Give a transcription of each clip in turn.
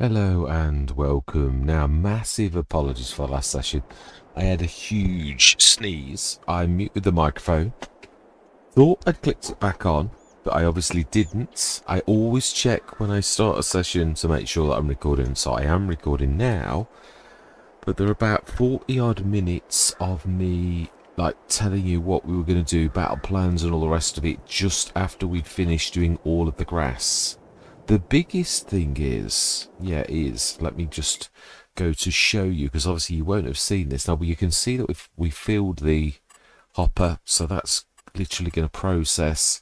Hello and welcome. Now, massive apologies for the last session. I had a huge sneeze. I muted the microphone. Thought I'd clicked it back on, but I obviously didn't. I always check when I start a session to make sure that I'm recording, so I am recording now. But there are about 40 odd minutes of me telling you what we were going to do, battle plans and all the rest of it, just after we'd finished doing all of the grass. The biggest thing is, let me just go to show you, because obviously you won't have seen this. Now, you can see that we filled the hopper, so that's literally going to process.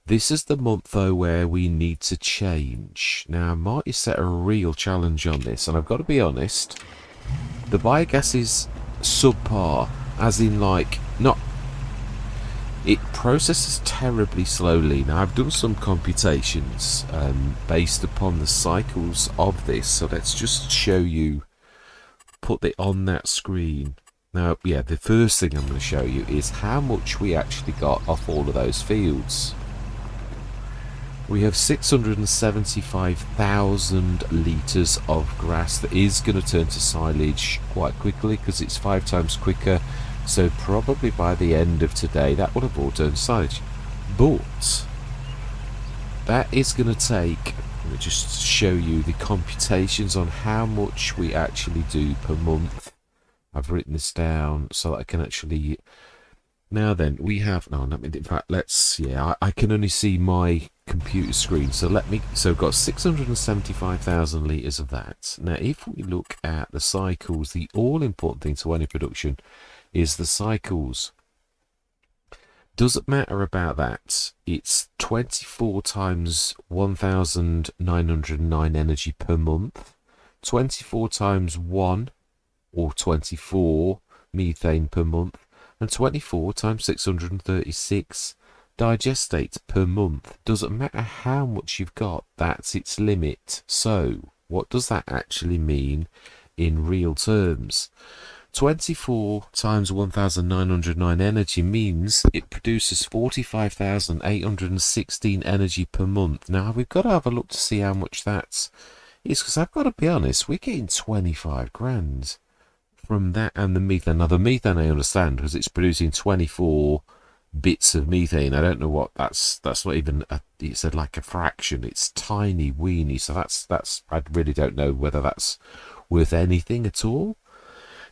This is the month, though, where we need to change. Now, Marty set a real challenge on this, and I've got to be honest, the biogas is subpar, as in, not... It processes terribly slowly. Now, I've done some computations based upon the cycles of this, so let's just show you, put it on that screen. Now, the first thing I'm going to show you is how much we actually got off all of those fields. We have 675,000 litres of grass that is going to turn to silage quite quickly because it's 5 times quicker. So probably by the end of today that will have all turned to silage. But that is going to take, let me just show you the computations on how much we actually do per month. I've written this down so that I can actually... Now then, we have... No, let me... In fact, let's... Yeah, I can only see my computer screen. So we've got 675,000 litres of that. Now, if we look at the cycles, the all-important thing to any production is the cycles. Doesn't matter about that. It's 24 times 1,909 energy per month. 24 times 1, or 24 methane per month. And 24 times 636 digestate per month. Doesn't matter how much you've got, that's its limit. So, what does that actually mean in real terms? 24 times 1,909 energy means it produces 45,816 energy per month. Now, we've got to have a look to see how much that is, because I've got to be honest, we're getting 25 grand from that and the methane. Now, the methane I understand because it's producing 24 bits of methane. I don't know what that's not even it's like a fraction. It's tiny weeny, so that's I really don't know whether that's worth anything at all.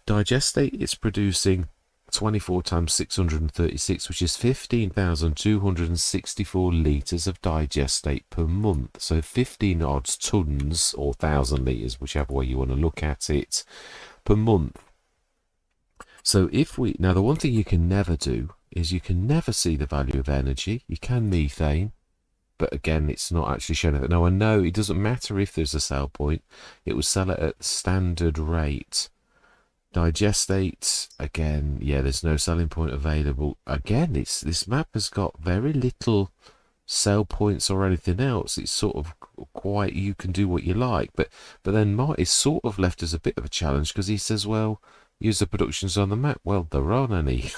Digestate, it's producing 24 times 636, which is 15,264 litres of digestate per month. So 15 odd tons, or 1,000 litres, whichever way you want to look at it, per month. So now the one thing you can never do is you can never see the value of energy. You can methane, but again, it's not actually showing it. Now, I know it doesn't matter if there's a sell point. It will sell it at standard rate. Digestate, again, there's no selling point available. Again, this map has got very little sell points or anything else. It's sort of quite, you can do what you like. But then Marty's sort of left as a bit of a challenge because he says, well, use the productions on the map. Well, there aren't any.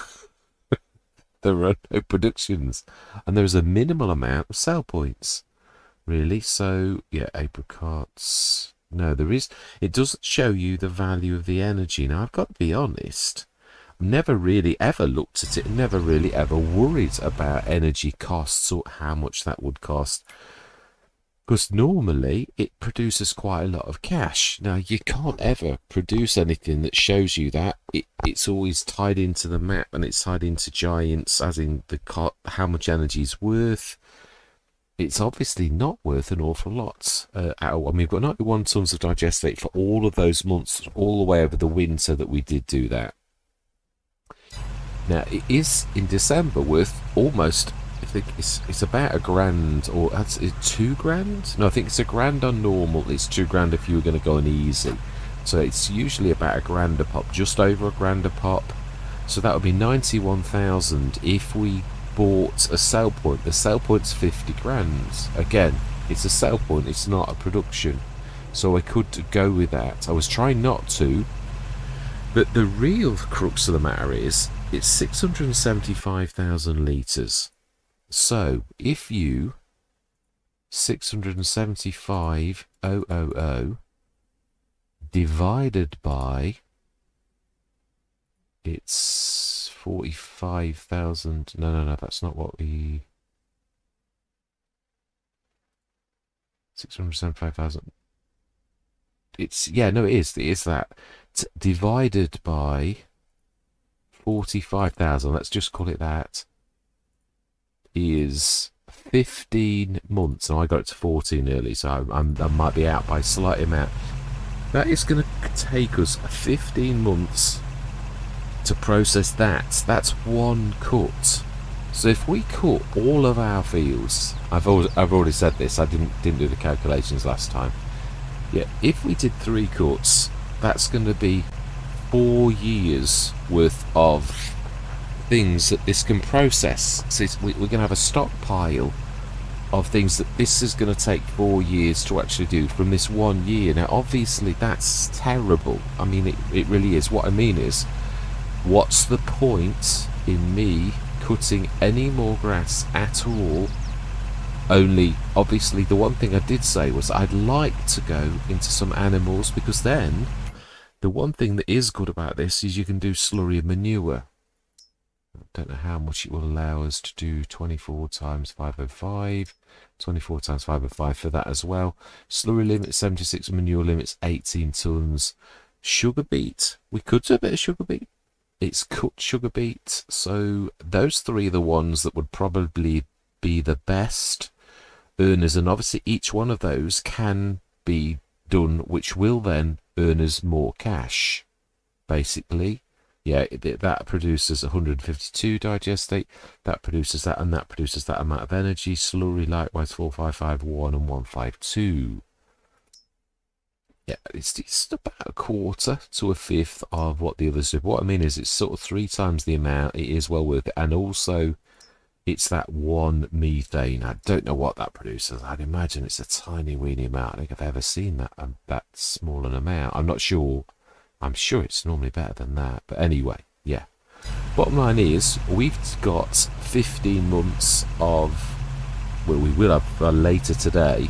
There are no productions. And there's a minimal amount of sell points, really. So, apricots. No, there is. It doesn't show you the value of the energy. Now, I've got to be honest. I've never really ever looked at it. Never really ever worried about energy costs or how much that would cost. Because normally it produces quite a lot of cash. Now, you can't ever produce anything that shows you that. It's always tied into the map, and it's tied into giants, as in how much energy is worth. It's obviously not worth an awful lot at all. I mean, we've got 91 tons of digestate for all of those months, all the way over the winter that we did do that. Now, it is in December worth almost... I think it's about £1,000, or that's £2,000. No, I think it's £1,000 on normal. It's £2,000 if you were going to go on easy. So it's usually about £1,000 a pop, just over £1,000 a pop. So that would be 91,000 if we bought a sell point. The sell point's 50 grand. Again, it's a sell point. It's not a production. So I could go with that. I was trying not to, but the real crux of the matter is it's 675,000 litres. So, if you 675,000 divided by, it's 45,000. No, that's not what we... 675,000. It's, yeah, no, it is. It is that. Divided by 45,000, let's just call it that, is 15 months. And I got it to 14 early, so I might be out by a slight amount. That is going to take us 15 months to process that. That's one cut. So if we cut all of our fields, I've already said this, I didn't do the calculations last time. Yeah, if we did 3 cuts, that's going to be 4 years worth of things that this can process. So we're going to have a stockpile of things that this is going to take 4 years to actually do from this 1 year. Now, obviously, that's terrible. I mean, it really is. What I mean is, what's the point in me cutting any more grass at all? Only, obviously, the one thing I did say was I'd like to go into some animals, because then the one thing that is good about this is you can do slurry manure. I don't know how much it will allow us to do. 24 times 505, 24 times 505 for that as well. Slurry limit 76, manure limits 18 tons. Sugar beet, we could do a bit of sugar beet. It's cut sugar beet, so those 3 are the ones that would probably be the best earners, and obviously each one of those can be done, which will then earn us more cash, basically. Yeah, that produces 152 digestate, that produces that, and that produces that amount of energy. Slurry likewise 4551 and 152. Yeah, it's about a quarter to a fifth of what the others do. What I mean is, it's sort of 3 times the amount. It is well worth it, and also it's that 1 methane. I don't know what that produces. I'd imagine it's a tiny weeny amount. I don't think I've ever seen that small an amount. I'm not sure. I'm sure it's normally better than that. But anyway, yeah. Bottom line is, we've got 15 months of, well, we will have later today,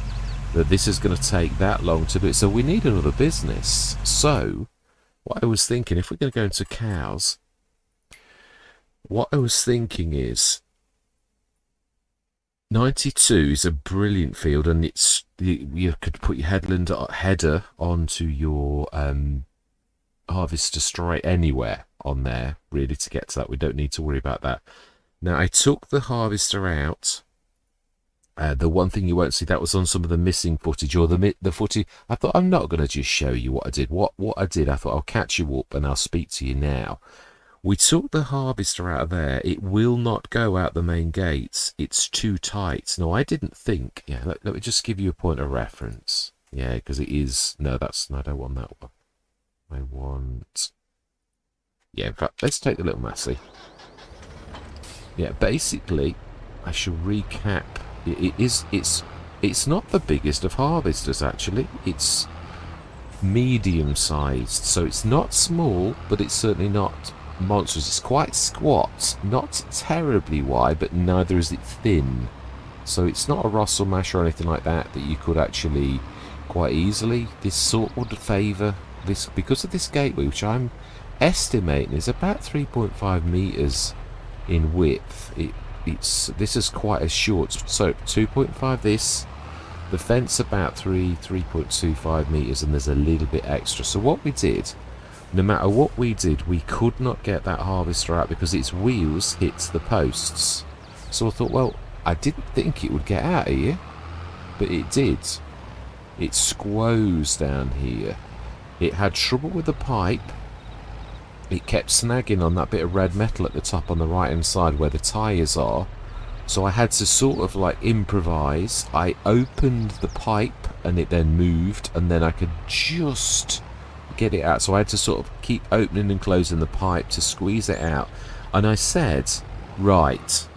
that this is going to take that long to do. So we need another business. So what I was thinking, if we're going to go into cows, what I was thinking is, 92 is a brilliant field, and it's, you could put your header onto your harvester straight anywhere on there, really, to get to that. We don't need to worry about that. Now, I took the harvester out. The one thing you won't see, that was on some of the missing footage, or the footage. I thought, I'm not going to just show you what I did. What I did, I thought I'll catch you up and I'll speak to you now. We took the harvester out of there. It will not go out the main gates. It's too tight. No, I didn't think. Yeah, let me just give you a point of reference. Yeah, because it is. No, I don't want that one. I want. Yeah, in fact, let's take the little Massey. Yeah, basically, I shall recap. It's not the biggest of harvesters, actually. It's medium-sized, so it's not small, but it's certainly not monstrous. It's quite squat, not terribly wide, but neither is it thin. So it's not a Russell mash or anything like that you could actually quite easily. This sort would favour this, because of this gateway, which I'm estimating is about 3.5 meters in width. This is quite a short, so 2.5 this, the fence about 3.25 meters, and there's a little bit extra. So what we did, no matter what we did, we could not get that harvester out because its wheels hit the posts. So I thought, well, I didn't think it would get out of here, but it did. It squoze down here. It had trouble with the pipe. It kept snagging on that bit of red metal at the top on the right hand side where the tyres are. So I had to sort of like improvise. I opened the pipe and it then moved, and then I could just get it out. So I had to sort of keep opening and closing the pipe to squeeze it out. And I said, right,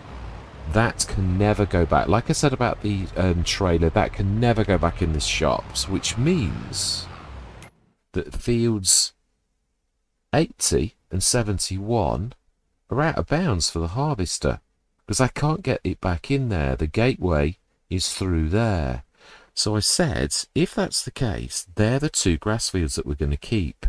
that can never go back. Like I said about the trailer, that can never go back in the shops, which means that fields 80 and 71 are out of bounds for the harvester, because I can't get it back in there. The gateway is through there. So I said, if that's the case, they're the two grass fields that we're going to keep.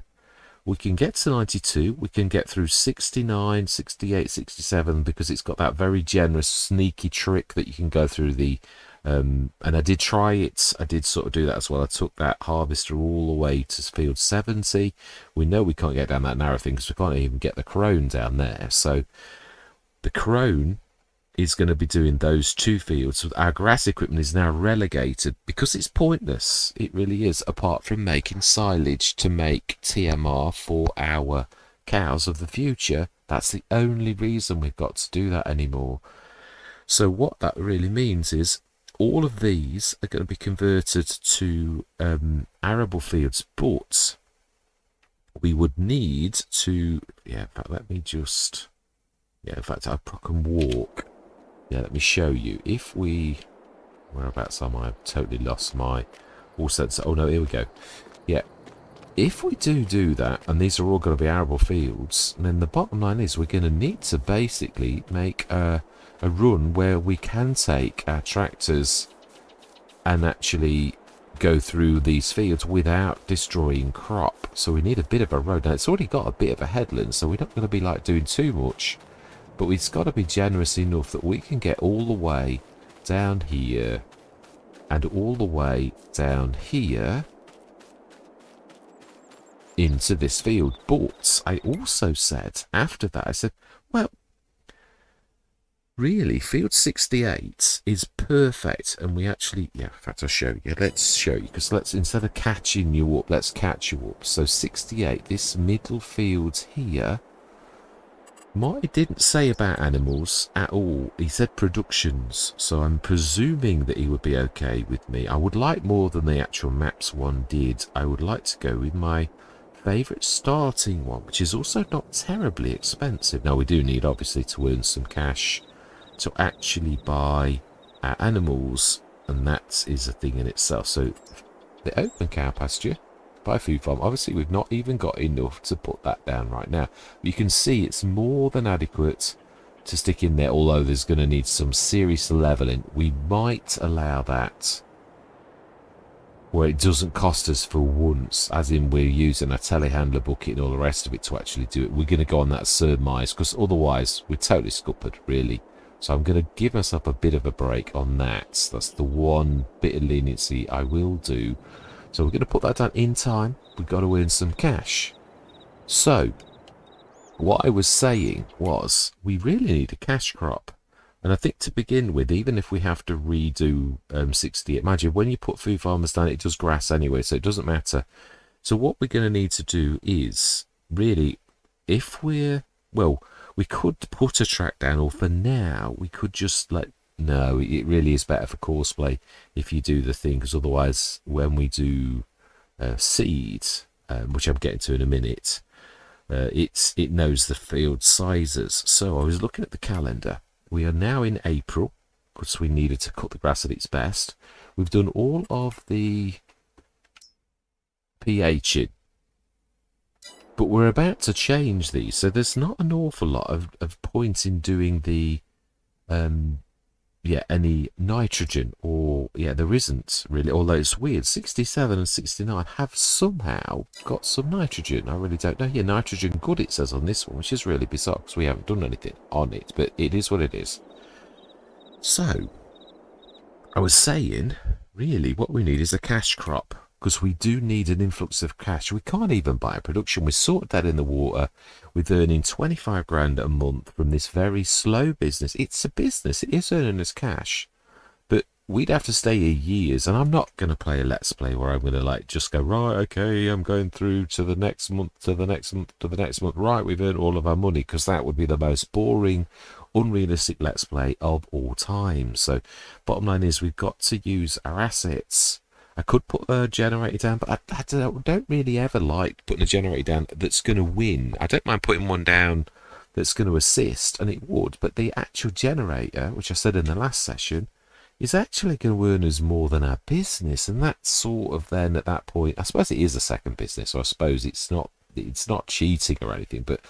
We can get to 92, we can get through 69, 68, 67, because it's got that very generous, sneaky trick that you can go through the, and I did try it, I did sort of do that as well. I took that harvester all the way to field 70. We know we can't get down that narrow thing because we can't even get the crone down there. So the crone is going to be doing those two fields. So our grass equipment is now relegated because it's pointless. It really is, apart from making silage to make TMR for our cows of the future. That's the only reason we've got to do that anymore. So what that really means is all of these are going to be converted to arable fields, but we would need to, in fact, let me just, in fact, I can walk. Let me show you. If we, whereabouts am I? I've totally lost my all sense. Oh no, here we go. If we do that, and these are all going to be arable fields, then the bottom line is we're going to need to basically make a run where we can take our tractors and actually go through these fields without destroying crop. So we need a bit of a road. Now it's already got a bit of a headland, so we're not going to be like doing too much. But we've got to be generous enough that we can get all the way down here and all the way down here into this field. But I also said, after that, I said, well, really, field 68 is perfect. And we actually, in fact, I'll show you. Let's show you, because instead of catching you up, let's catch you up. So 68, this middle field here, Marty didn't say about animals at all. He said productions, so I'm presuming that he would be okay with me. I would like more than the actual maps one did. I would like to go with my favourite starting one, which is also not terribly expensive. Now, we do need, obviously, to earn some cash to actually buy our animals, and that is a thing in itself. So, the open cow pasture by Food Farm. Obviously, we've not even got enough to put that down right now. But you can see it's more than adequate to stick in there, although there's going to need some serious levelling. We might allow that where it doesn't cost us for once, as in we're using a telehandler bucket and all the rest of it to actually do it. We're going to go on that surmise, because otherwise we're totally scuppered, really. So I'm going to give myself a bit of a break on that. That's the one bit of leniency I will do. So we're going to put that down in time. We've got to earn some cash. So what I was saying was we really need a cash crop. And I think to begin with, even if we have to redo 68, imagine when you put Food Farmers down, it does grass anyway, so it doesn't matter. So what we're going to need to do is really, if we're, well, we could put a track down, or for now, we could just no, it really is better for courseplay if you do the thing, because otherwise when we do seed, which I'm getting to in a minute, it knows the field sizes. So I was looking at the calendar. We are now in April, because we needed to cut the grass at its best. We've done all of the pHing, but we're about to change these, so there's not an awful lot of point in doing the any nitrogen, or there isn't really, although it's weird. 67 and 69 have somehow got some nitrogen. I really don't know. Nitrogen good, it says on this one, which is really bizarre because we haven't done anything on it, but it is what it is. So I was saying, really what we need is a cash crop, because we do need an influx of cash. We can't even buy a production. We sorted that in the water with earning 25 grand a month from this very slow business. It's a business. It is earning us cash. But we'd have to stay here years. And I'm not going to play a Let's Play where I'm going to just go, right, okay, I'm going through to the next month, to the next month, to the next month. Right, we've earned all of our money, because that would be the most boring, unrealistic Let's Play of all time. So bottom line is we've got to use our assets. I could put a generator down, but I don't really ever like putting a generator down that's going to win. I don't mind putting one down that's going to assist, and it would, but the actual generator, which I said in the last session, is actually going to earn us more than our business. And that's sort of then at that point, I suppose it is a second business, so I suppose it's not cheating or anything, but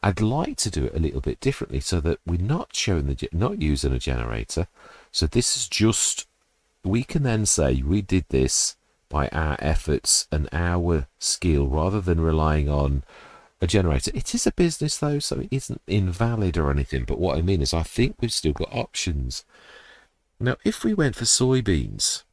I'd like to do it a little bit differently so that we're not using a generator. So this is just we can then say we did this by our efforts and our skill rather than relying on a generator. It is a business though, so it isn't invalid or anything, but what I mean is I think we've still got options. Now, if we went for soybeans,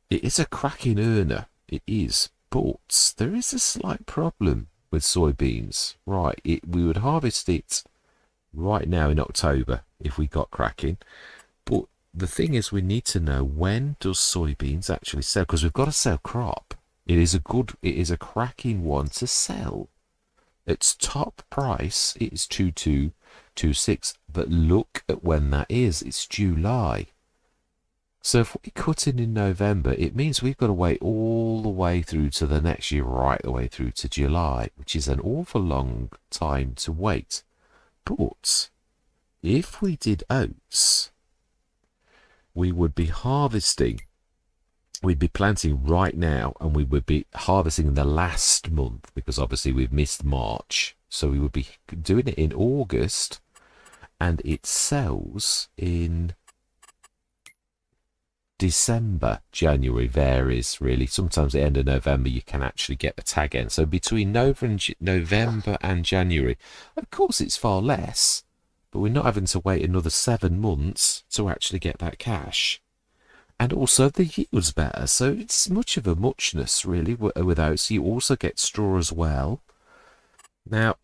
it is a cracking earner, it is, but there is a slight problem with soybeans. Right, we would harvest it right now in October if we got cracking, but the thing is we need to know when does soybeans actually sell, because we've got to sell crop. It is a cracking one to sell. Its top price is 2226, but look at when that is. It's July. So if we cut in November, it means we've got to wait all the way through to the next year, right the way through to July, which is an awful long time to wait. But if we did oats, we would be harvesting, we'd be planting right now, and we would be harvesting in the last month, because obviously we've missed March. So we would be doing it in August, and it sells in December, January, varies really. Sometimes at the end of November you can actually get the tag end. So between November and January, of course it's far less, but we're not having to wait another 7 months to actually get that cash. And also the yield's better, so it's much of a muchness really with oats. You also get straw as well. Now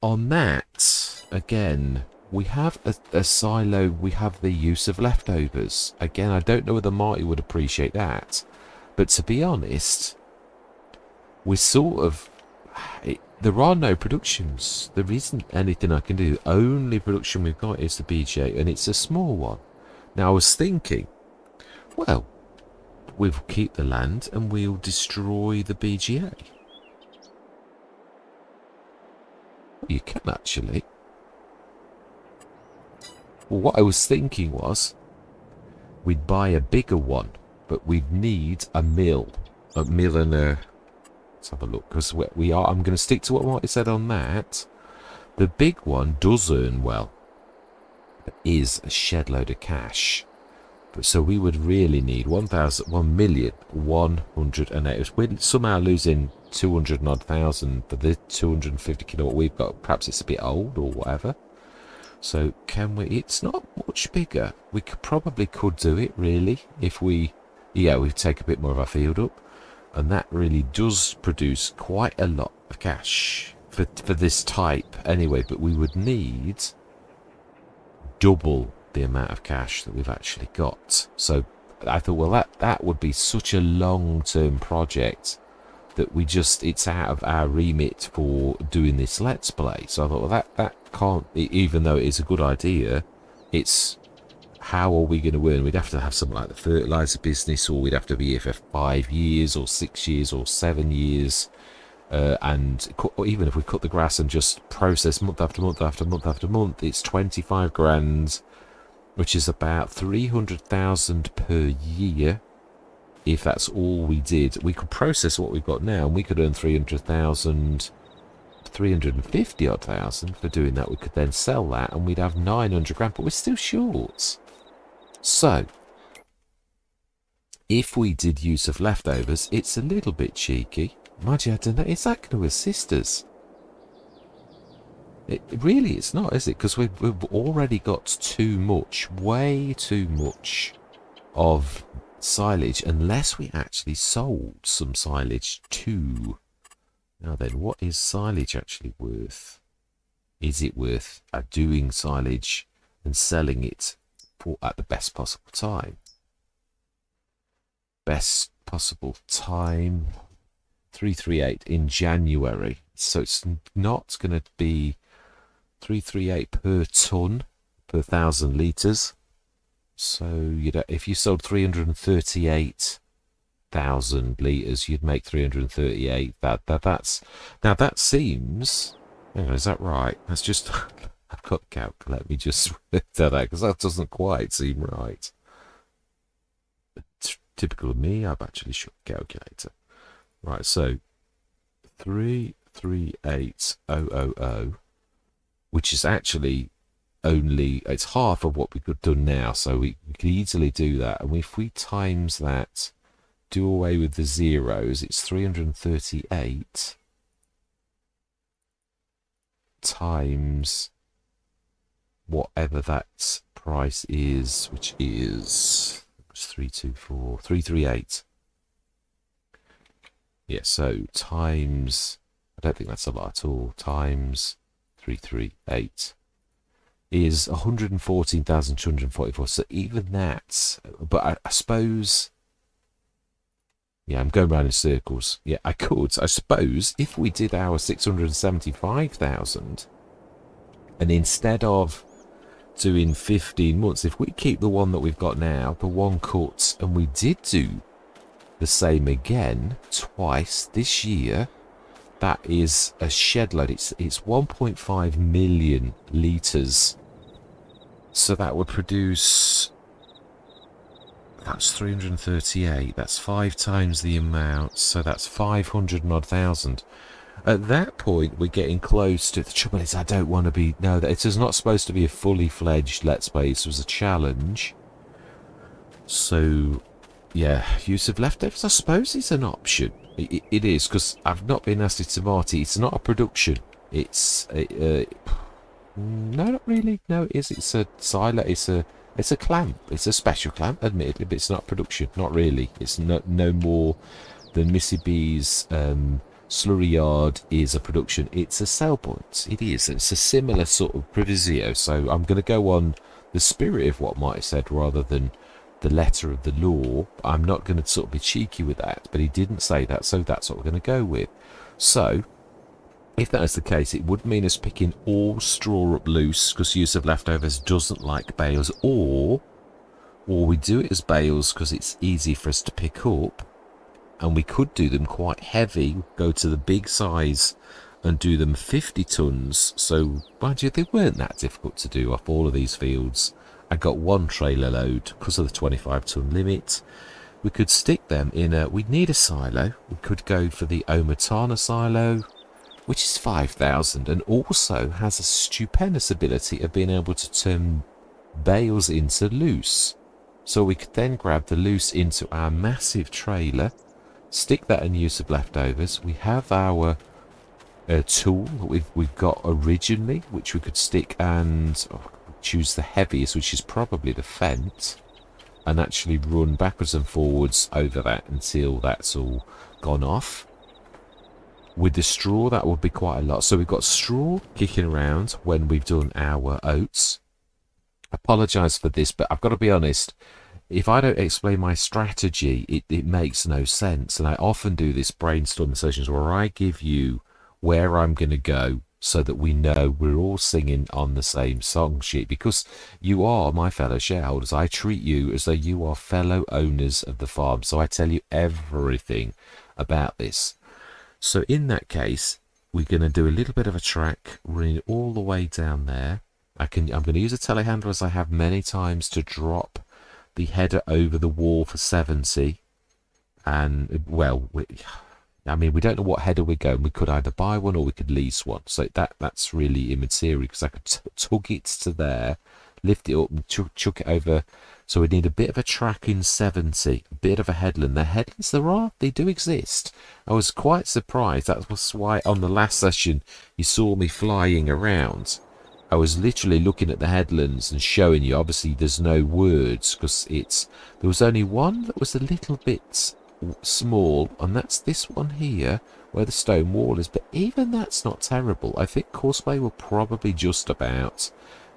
on that, again, we have a silo, we have the use of leftovers. Again, I don't know whether Marty would appreciate that, but to be honest, we're sort of, there are no productions. There isn't anything I can do. Only production we've got is the BGA, and it's a small one. Now I was thinking, well, we'll keep the land and we'll destroy the BGA. You can actually. Well, what I was thinking was we'd buy a bigger one, but we'd need a mill and a. Let's have a look, because we are. I'm going to stick to what Marty said on that. The big one does earn well. It is a shed load of cash. But so we would really need 1,108. We're somehow losing 200 odd thousand for the 250 kilowatt we've got. Perhaps it's a bit old or whatever. So can we? It's not much bigger. We could do it really if we take a bit more of our field up, and that really does produce quite a lot of cash for this type anyway. But we would need double the amount of cash that we've actually got. So I thought, well, that would be such a long-term project that it's out of our remit for doing this Let's Play. So I thought, well, that can't, even though it is a good idea, it's how are we going to earn? We'd have to have something like the fertilizer business, or we'd have to be here for 5 years or 6 years or 7 years. And even if we cut the grass and just process month after month after month after month, it's 25 grand, which is about 300,000 per year. If that's all we did, we could process what we've got now, and we could earn 300,000, 350 odd thousand for doing that. We could then sell that, and we'd have 900 grand, but we're still short. So, if we did use of leftovers, it's a little bit cheeky. Mind you, I don't know, is that going to assist us? Really, it's not, is it? Because we've already got too much, way too much of silage, unless we actually sold some silage too. Now then, what is silage actually worth? Is it worth doing silage and selling it at the best possible time? Best possible time, 338 in January. So it's not going to be 338 per ton per 1,000 litres. So if you sold 338,000 litres, you'd make 338. That seems. Hang on, is that right? That's just. I've got to calculate. Let me just work that out, because that doesn't quite seem right. Typical of me, I've actually shut the calculator. Right, so 338,000, which is actually only, it's half of what we could have done now, so we could easily do that. And if we times that, do away with the zeros, it's 338 times whatever that price is, which is 338. Yeah, so times, I don't think that's a lot at all, times 338 is 114,244. So even that, but I suppose, yeah, I'm going around in circles. Yeah, I suppose, if we did our 675,000, and instead of doing 15 months, if we keep the one that we've got now, the one cut, and we did do the same again twice this year, that is a shed load. It's 1.5 million litres. So that would produce, that's 338. That's 5 times the amount. So that's 500 and odd thousand. At that point, we're getting close to, the trouble is, I don't want to be, no, it is not supposed to be a fully fledged Let's Play. This was a challenge. So, yeah, use of leftovers, I suppose, is an option. It is, because I've not been asked to Marty. It's not a production. It's no, not really. No, it is. It's a silo. It's a clamp. It's a special clamp, admittedly, but it's not production. Not really. It's no more than Missy B's slurry yard is a production. It's a sell point. It is. It's a similar sort of provisio. So I'm going to go on the spirit of what Marty said rather than the letter of the law. I'm not going to sort of be cheeky with that, but he didn't say that, so that's what we're going to go with. So if that is the case, it would mean us picking all straw up loose, because use of leftovers doesn't like bales, or we do it as bales because it's easy for us to pick up, and we could do them quite heavy, go to the big size and do them 50 tons. So mind you, they weren't that difficult to do off all of these fields. I got one trailer load because of the 25 ton limit. We could stick them in a, we'd need a silo. We could go for the Omatana silo, which is 5,000 and also has a stupendous ability of being able to turn bales into loose. So we could then grab the loose into our massive trailer, stick that in use of leftovers. We have our tool that we've got originally, which we could stick and choose the heaviest, which is probably the Fent, and actually run backwards and forwards over that until that's all gone off. With the straw, that would be quite a lot. So we've got straw kicking around when we've done our oats. Apologise for this, but I've got to be honest, if I don't explain my strategy, it makes no sense. And I often do this brainstorming sessions where I give you where I'm going to go so that we know we're all singing on the same song sheet. Because you are my fellow shareholders. I treat you as though you are fellow owners of the farm. So I tell you everything about this. So in that case, we're going to do a little bit of a track running all the way down there. I'm going to use a telehandler, as I have many times, to drop the header over the wall for 70. And, well, I mean, we don't know what header we're going. We could either buy one or we could lease one. So that's really immaterial, because I could tug it to there, lift it up and chuck it over. So we need a bit of a track in 70, a bit of a headland. The headlands they do exist. I was quite surprised. That was why on the last session you saw me flying around. I was literally looking at the headlands and showing you. Obviously there's no words because there was only one that was a little bit small, and that's this one here where the stone wall is. But even that's not terrible. I think Courseplay will probably just about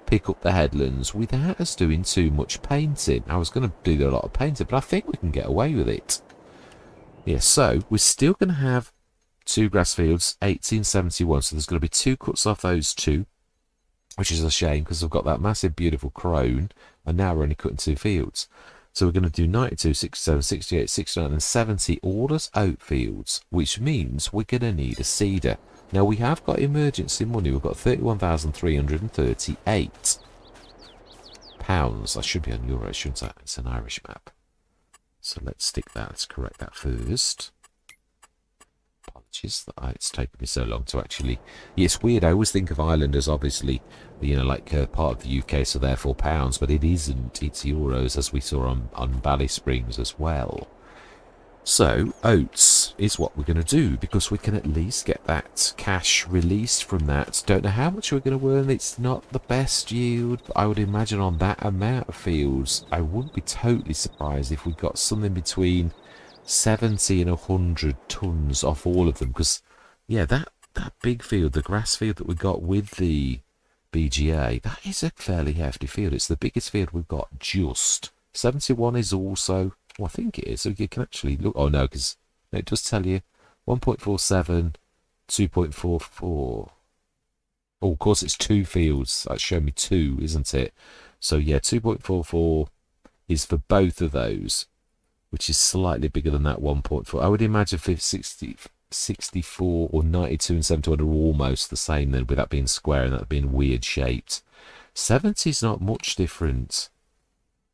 pick up the headlands without us doing too much painting. I was going to do a lot of painting, but I think we can get away with it. Yeah, so we're still going to have 2 grass fields, 1871. So there's going to be 2 cuts off those 2, which is a shame because I've got that massive, beautiful crone, and now we're only cutting 2 fields. So we're going to do 92, 67, 68, 69, and 70 all as oat fields, which means we're going to need a seeder. Now, we have got emergency money. We've got £31,338. I should be on euros, shouldn't I? It's an Irish map. So let's stick that. Let's correct that first. Apologies that it's taken me so long to actually. Yeah, it's weird. I always think of Ireland as obviously, like part of the UK, so therefore pounds, but it isn't. It's euros, as we saw on Bally Springs as well. So, oats is what we're going to do, because we can at least get that cash released from that. Don't know how much we're going to earn. It's not the best yield, but I would imagine on that amount of fields, I wouldn't be totally surprised if we got something between 70 and 100 tons off all of them. Because, yeah, that big field, the grass field that we got with the BGA, that is a fairly hefty field. It's the biggest field we've got just. 71 is also... Well, I think it is. So you can actually look. Oh, no, because it does tell you 1.47, 2.44. Oh, of course, it's two fields. That's showing me two, isn't it? So, yeah, 2.44 is for both of those, which is slightly bigger than that 1.4. I would imagine 64 or 92 and 71 are almost the same then, with that being square and that being weird shaped. 70 is not much different.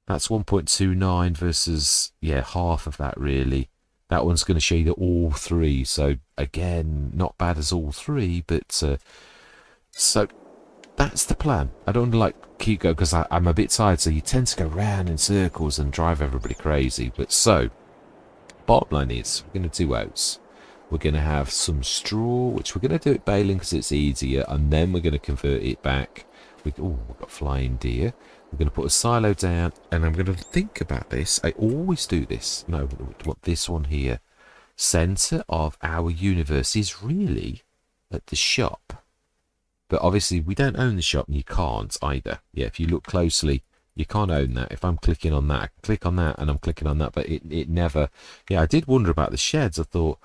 That's 1.29 versus, yeah, half of that really. That one's going to show you all three. So, again, not bad as all three, but so that's the plan. I don't want to keep going because I'm a bit tired, so you tend to go round in circles and drive everybody crazy. But so, bottom line is, we're going to do oats. We're going to have some straw, which we're going to do it baling because it's easier, and then we're going to convert it back. We've got flying deer. We're going to put a silo down, and I'm going to think about this. I always do this. No, what this one here. Centre of our universe is really at the shop. But obviously, we don't own the shop, and you can't either. Yeah, if you look closely, you can't own that. If I'm clicking on that, I can click on that, and I'm clicking on that, but it never... Yeah, I did wonder about the sheds. I thought...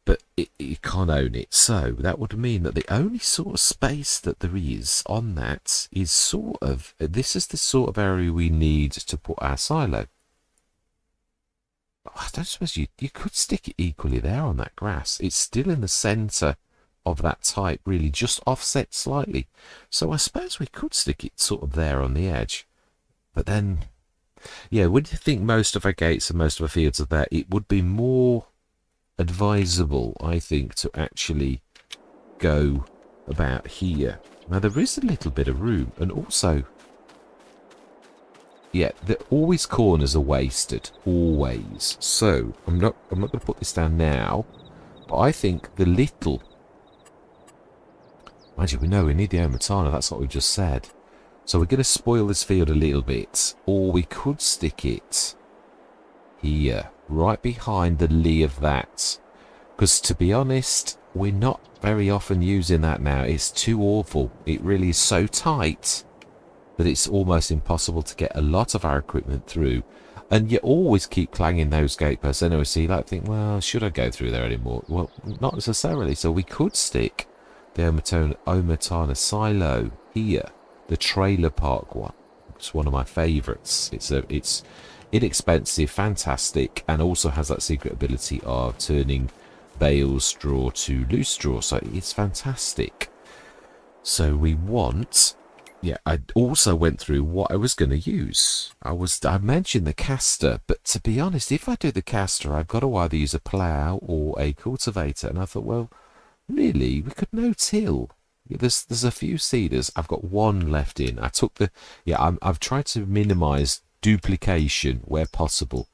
But you can't own it. So that would mean that the only sort of space that there is on that is sort of... This is the sort of area we need to put our silo. I don't suppose you could stick it equally there on that grass. It's still in the centre of that type, really, just offset slightly. So I suppose we could stick it sort of there on the edge. But then, yeah, would you think most of our gates and most of our fields are there? It would be more advisable, I think, to actually go about here. Now there is a little bit of room, and also, yeah, always corners are wasted, always. So I'm not going to put this down now, but I think the little... Mind you, we need the Omatana, that's what we just said. So we're going to spoil this field a little bit, or we could stick it here, right behind the lee of that. Because to be honest, we're not very often using that now. It's too awful. It really is so tight that it's almost impossible to get a lot of our equipment through. And you always keep clanging those gate posts anyway, so you think, well, should I go through there anymore? Well, not necessarily. So we could stick the Omatana silo here, the trailer park one. It's one of my favourites. It's inexpensive, fantastic, and also has that secret ability of turning bale straw to loose straw. So it's fantastic. So we want... Yeah, I also went through what I was going to use. I mentioned the caster, but to be honest, if I do the caster, I've got to either use a plough or a cultivator. And I thought, well, really, we could no-till. There's a few seeders. I've got one left in. I took the... Yeah, I've tried to minimise duplication where possible.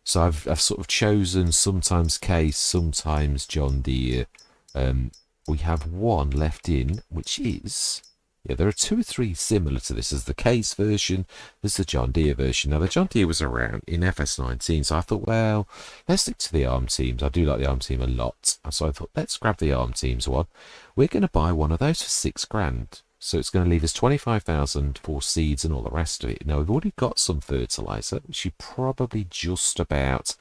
So I've sort of chosen sometimes Case, sometimes John Deere. We have one left in, which is... Yeah, there are two or three similar to this. There's the Case version, there's the John Deere version. Now, the John Deere was around in FS19, so I thought, well, let's stick to the ARM teams. I do like the ARM team a lot. So I thought, let's grab the ARM teams one. We're going to buy one of those for £6,000. So it's going to leave us 25,000 for seeds and all the rest of it. Now, we've already got some fertiliser, which you probably just about...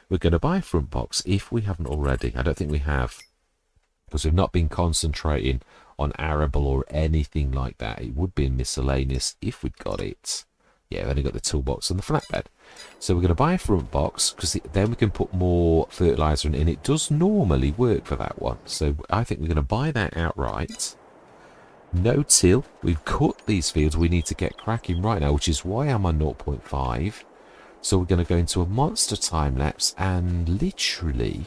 We're going to buy a front box if we haven't already. I don't think we have, because we've not been concentrating on arable or anything like that. It would be miscellaneous if we'd got it. Yeah, we've only got the toolbox and the flatbed. So we're going to buy a front box, because then we can put more fertiliser in, and it does normally work for that one. So I think we're going to buy that outright. No till. We've cut these fields. We need to get cracking right now, which is why I'm on 0.5. So we're going to go into a monster time lapse, and literally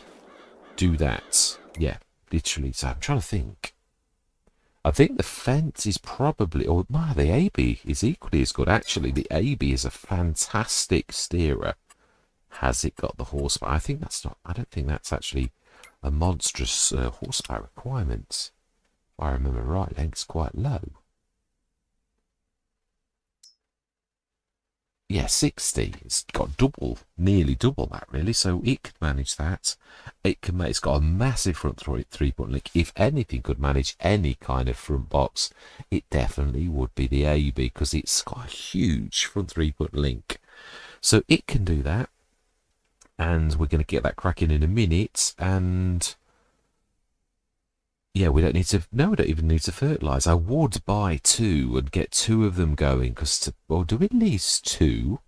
do that. Yeah, literally. So I'm trying to think. I think the fence is probably, or no, the AB is equally as good. Actually, the AB is a fantastic steerer. Has it got the horsepower? I think that's not. I don't think that's actually a monstrous horsepower requirement. If I remember right, length's quite low. Yeah, 60. It's got double, nearly double that really. So it could manage that. It's got a massive front three-point link. If anything could manage any kind of front box, it definitely would be the AB because it's got a huge front three-point link. So it can do that. And we're going to get that cracking in a minute. And yeah, we don't need to. No, we don't even need to fertilise. I would buy 2 and get 2 of them going or do at least 2.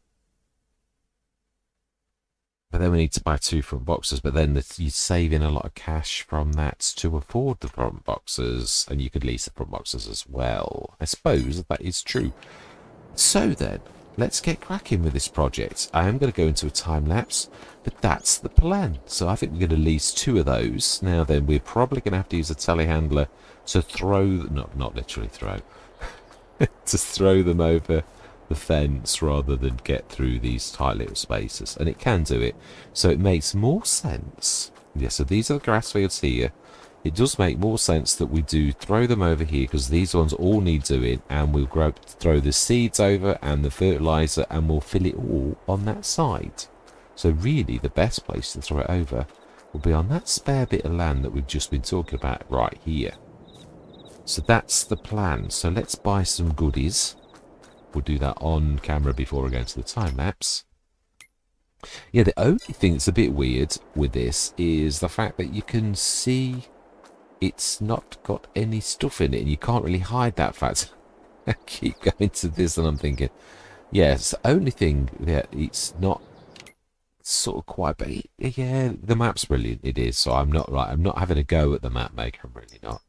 But then we need to buy 2 front boxes. But then you're saving a lot of cash from that to afford the front boxes, and you could lease the front boxes as well. I suppose that is true. So then, let's get cracking with this project. I am going to go into a time lapse, but that's the plan. So I think we're going to lease 2 of those. Now then, we're probably going to have to use a telehandler to throw, not literally throw, to throw them over the fence rather than get through these tight little spaces. And it can do it. So it makes more sense. Yeah, so these are the grass fields here. It does make more sense that we do throw them over here because these ones all need doing, and we'll throw the seeds over and the fertilizer, and we'll fill it all on that side. So really the best place to throw it over will be on that spare bit of land that we've just been talking about right here. So that's the plan. So let's buy some goodies. We'll do that on camera before we go into the time lapse. Yeah, the only thing that's a bit weird with this is the fact that you can see it's not got any stuff in it, and you can't really hide that fact. I keep going to this and I'm thinking, yeah, it's the only thing that it's not sort of quite, but yeah, the map's brilliant, it is, so I'm not having a go at the map maker, I'm really not.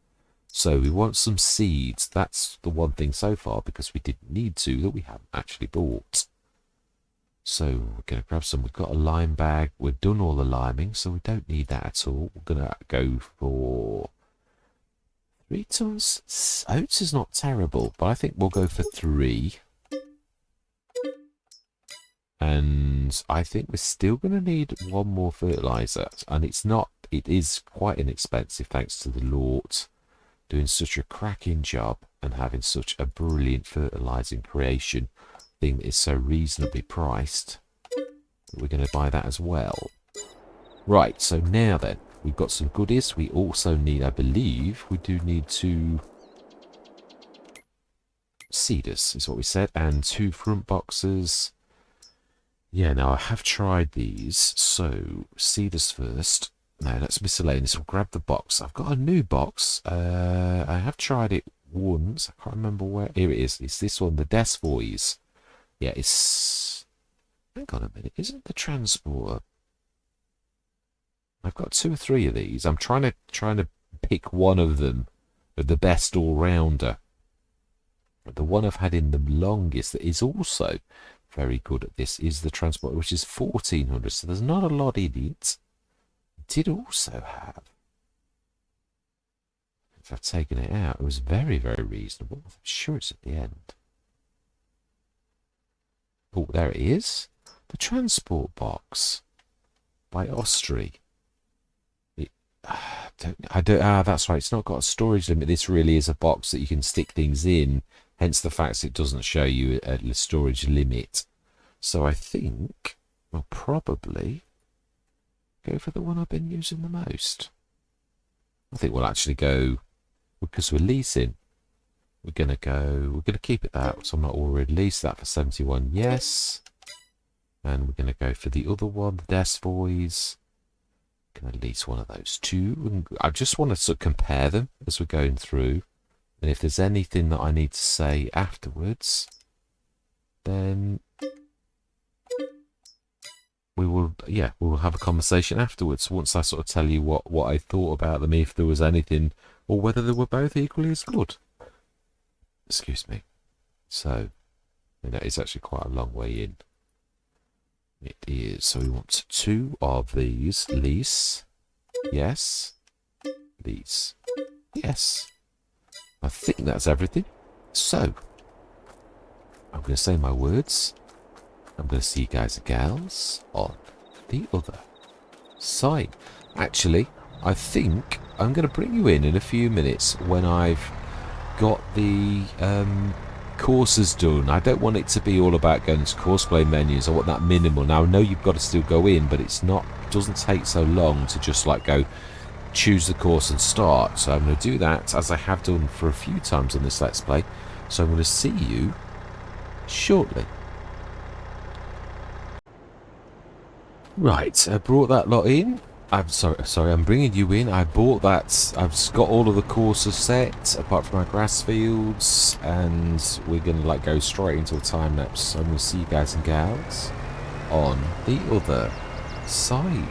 So we want some seeds. That's the one thing so far, because we didn't need to, that we haven't actually bought. So we're going to grab some. We've got a lime bag. We've done all the liming, so we don't need that at all. We're going to go for 3 tons. Oats is not terrible, but I think we'll go for 3. And I think we're still going to need 1 more fertilizer. And it is quite inexpensive, thanks to the Lord doing such a cracking job and having such a brilliant fertilizing creation thing that is so reasonably priced. We're going to buy that as well. Right, so now then, we've got some goodies. We also need, I believe, we do need 2 seeders, is what we said, and 2 front boxes. Yeah, now I have tried these, so seeders first. No, that's miscellaneous. We'll grab the box. I've got a new box. I have tried it once. I can't remember where. Here it is. It's this one, the Desvoys. Yeah, it's... Hang on a minute. Isn't the transporter... I've got 2 or 3 of these. I'm trying to pick one of them, the best all-rounder. The one I've had in the longest that is also very good at this is the transporter, which is 1400. So there's not a lot in it. Did also have, if I've taken it out, it was very, very reasonable. I'm sure it's at the end. Oh, there it is. The transport box by Ostry. That's right. It's not got a storage limit. This really is a box that you can stick things in. Hence the fact it doesn't show you a storage limit. So I think we'll probably go for the one I've been using the most. I think we'll actually go, because we're leasing, we're going to keep it that, so I'm not already leased that for 71, yes. And we're going to go for the other one, the Desvoys. Going to lease one of those 2. And I just want to sort of compare them as we're going through. And if there's anything that I need to say afterwards, then we will have a conversation afterwards once I sort of tell you what I thought about them, if there was anything, or whether they were both equally as good. Excuse me. So, it's actually quite a long way in. It is. So we want 2 of these lease. Yes. These. Yes. I think that's everything. So, I'm going to say my words. I'm going to see you guys and gals on the other side. Actually, I think I'm going to bring you in a few minutes when I've got the courses done. I don't want it to be all about going to courseplay menus. I want that minimal. Now, I know you've got to still go in, but it doesn't take so long to just like go choose the course and start. So I'm going to do that as I have done for a few times on this Let's Play. So I'm going to see you shortly. Right, I brought that lot in. I'm sorry, I'm bringing you in. I bought that. I've got all of the courses set, apart from our grass fields, and we're going to go straight into a time lapse. So I'm going to see you guys and gals on the other side.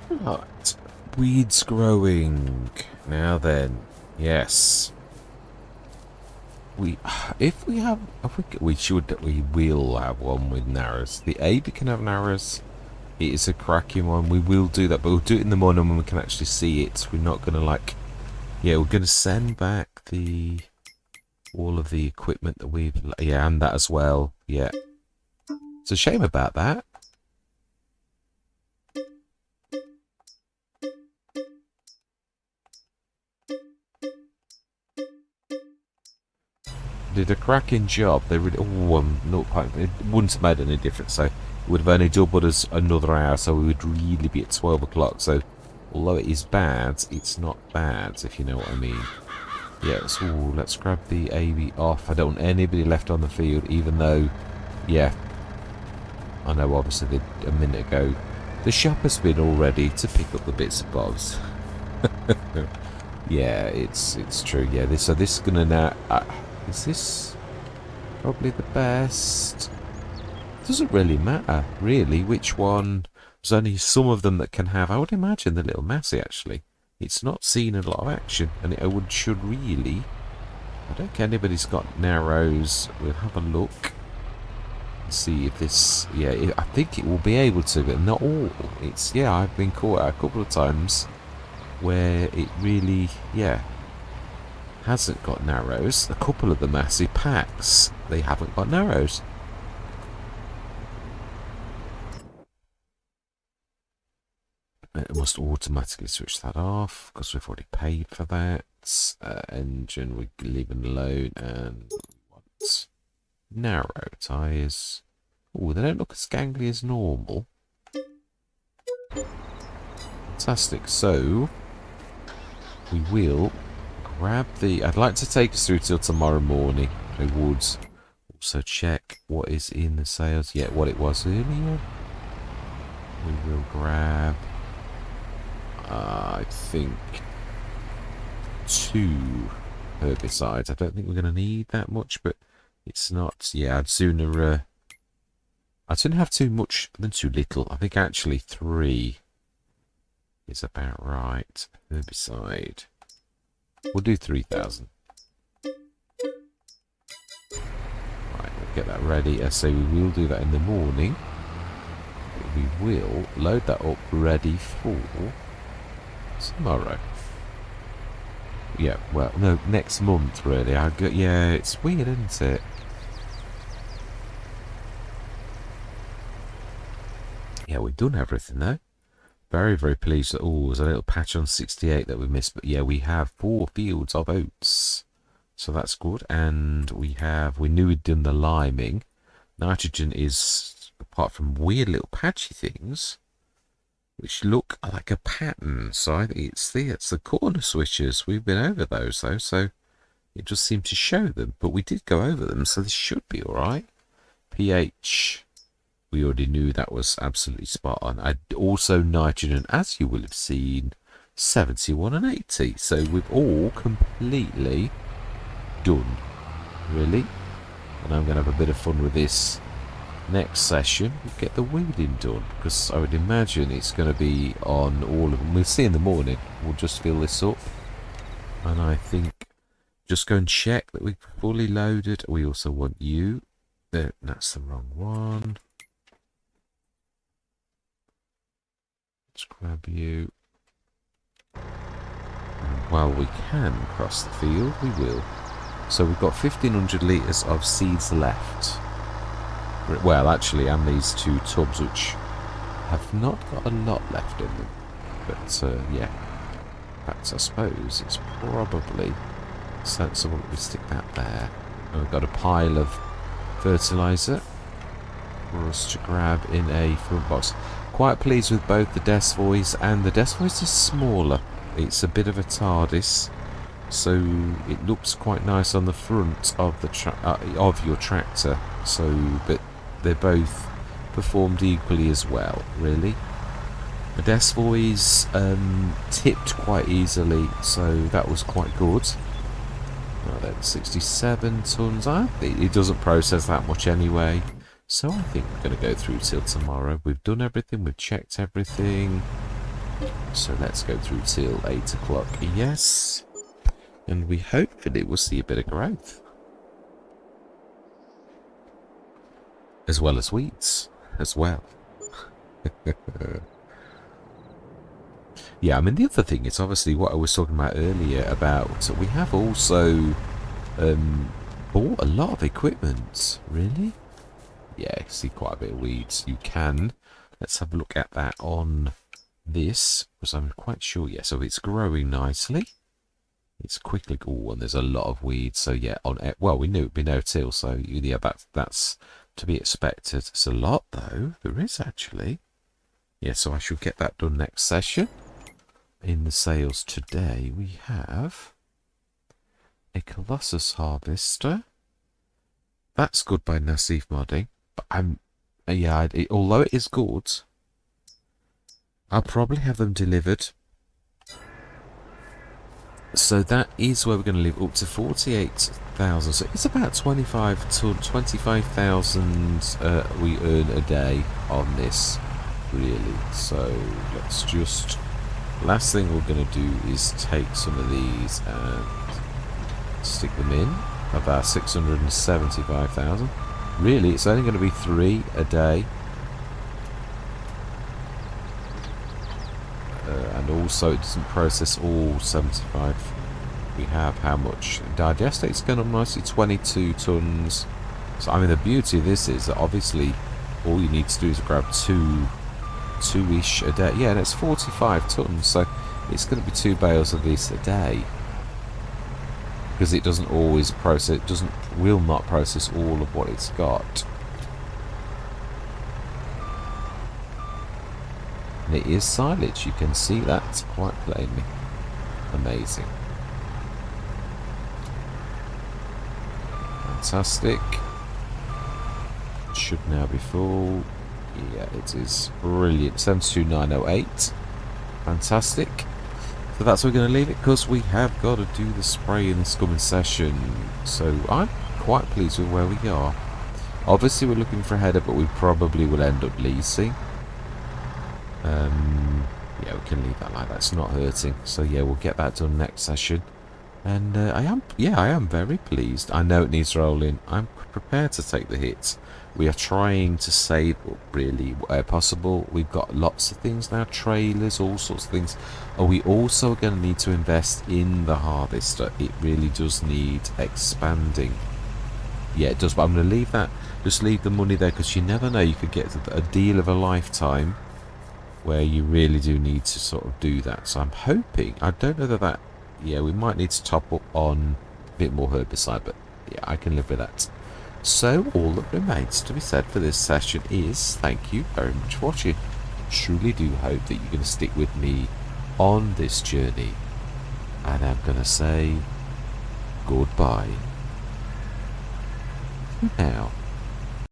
Right. Weeds growing. Now then. Yes. We, if we have, we will have one with narrows. The AB can have narrows. It is a cracking one. We will do that, but we'll do it in the morning when we can actually see it. We're not gonna like, yeah, we're gonna send back all of the equipment that we've, yeah, and that as well. Yeah, it's a shame about that. Did a cracking job. They really, not quite. It wouldn't have made any difference. So it would have only doubled us another hour. So we would really be at 12 o'clock. So although it is bad, it's not bad, if you know what I mean. Yeah, so let's grab the AB off. I don't want anybody left on the field, even though, yeah, I know obviously a minute ago the shop has been all ready to pick up the bits and bobs. Yeah, it's true. Yeah, this is gonna now. Is this probably the best? Doesn't really matter, really, which one. There's only some of them that can have. I would imagine the little Massey actually. It's not seen a lot of action, and it should really. I don't think anybody's got narrows. We'll have a look. See if this. Yeah, I think it will be able to, but not all. It's yeah. I've been caught out a couple of times where it really, yeah, hasn't got narrows. A couple of the massive packs, they haven't got narrows. It must automatically switch that off because we've already paid for that. Engine we're leaving alone, and we want narrow tyres. Oh, they don't look as gangly as normal. Fantastic. So we will grab the. I'd like to take us through till tomorrow morning. I would also check what is in the sales. Yeah, what it was earlier. We will grab. I think 2 herbicides. I don't think we're going to need that much, but it's not. Yeah, I'd sooner have too much than too little. I think actually 3 is about right. Herbicide. We'll do 3,000. Right, we'll get that ready. So we will do that in the morning. We will load that up ready for tomorrow. Yeah, well, no, next month really. Yeah, it's weird, isn't it? Yeah, we've done everything though. Very, very pleased that, there's a little patch on 68 that we missed, but yeah, we have 4 fields of oats. So that's good. And we knew we'd done the liming. Nitrogen is, apart from weird little patchy things, which look like a pattern. So I think it's the corner switches. We've been over those though, so it just seemed to show them. But we did go over them, so this should be alright. pH. We already knew that was absolutely spot on. Also nitrogen, as you will have seen, 71 and 80. So we've all completely done, really. And I'm going to have a bit of fun with this next session. We'll get the weeding done, because I would imagine it's going to be on all of them. We'll see in the morning. We'll just fill this up. And I think just go and check that we've fully loaded. We also want you. That's the wrong one. Let's grab you. And while we can cross the field, we will. So we've got 1,500 litres of seeds left. Well, actually, and these 2 tubs, which have not got a lot left in them. But, yeah. In fact, I suppose it's probably sensible that we stick that there. And we've got a pile of fertiliser for us to grab in a front box. Quite pleased with both the desk voice, and the desk voice is smaller. It's a bit of a TARDIS, so it looks quite nice on the front of the of your tractor. So, but they both performed equally as well, really. The desk voice tipped quite easily, so that was quite good. Now then, 67 tons. It doesn't process that much anyway. So I think we're going to go through till tomorrow. We've done everything. We've checked everything. So let's go through till 8 o'clock. Yes. And we hopefully will see a bit of growth. As well as weeds. As well. Yeah, I mean, the other thing is obviously what I was talking about earlier about we have also bought a lot of equipment. Really? Yeah, see quite a bit of weeds. You can. Let's have a look at that on this, because I'm quite sure, yeah, so it's growing nicely. It's quickly, oh, and there's a lot of weeds, so yeah, well, we knew it'd be no-till, so yeah, that's to be expected. It's a lot, though, there is actually. Yeah, so I shall get that done next session. In the sales today, we have a Colossus Harvester. That's good by Nassif Modding, but although it is good, I'll probably have them delivered. So that is where we're going to live up to 48,000. So it's about 25,000 we earn a day on this, really. So let's just. Last thing we're going to do is take some of these and stick them in. About 675,000. Really, it's only going to be 3 a day. And also it doesn't process all 75. We have how much? Digestate's going up nicely, 22 tons. So I mean, the beauty of this is that obviously all you need to do is grab two-ish a day. Yeah, and it's 45 tons, so it's going to be 2 bales of this a day. Because it doesn't always process, will not process all of what it's got. And it is silage, you can see that quite plainly. Amazing. Fantastic. Should now be full. Yeah, it is brilliant. 72908. Fantastic. So that's where we're going to leave it, because we have got to do the spray in this coming session. So I'm quite pleased with where we are. Obviously we're looking for a header, but we probably will end up leasing. Yeah, we can leave that like that. It's not hurting. So yeah, we'll get that done next session. And I am very pleased. I know it needs rolling. I'm prepared to take the hits. We are trying to save up really where possible. We've got lots of things now, trailers, all sorts of things. Are we also going to need to invest in the harvester? It really does need expanding. Yeah, it does, but I'm going to leave that. Just leave the money there, because you never know. You could get a deal of a lifetime where you really do need to sort of do that. So I'm hoping, I don't know that, yeah, we might need to top up on a bit more herbicide, but yeah, I can live with that. So all that remains to be said for this session is thank you very much for watching. Truly do hope that you're going to stick with me on this journey. And I'm going to say goodbye now.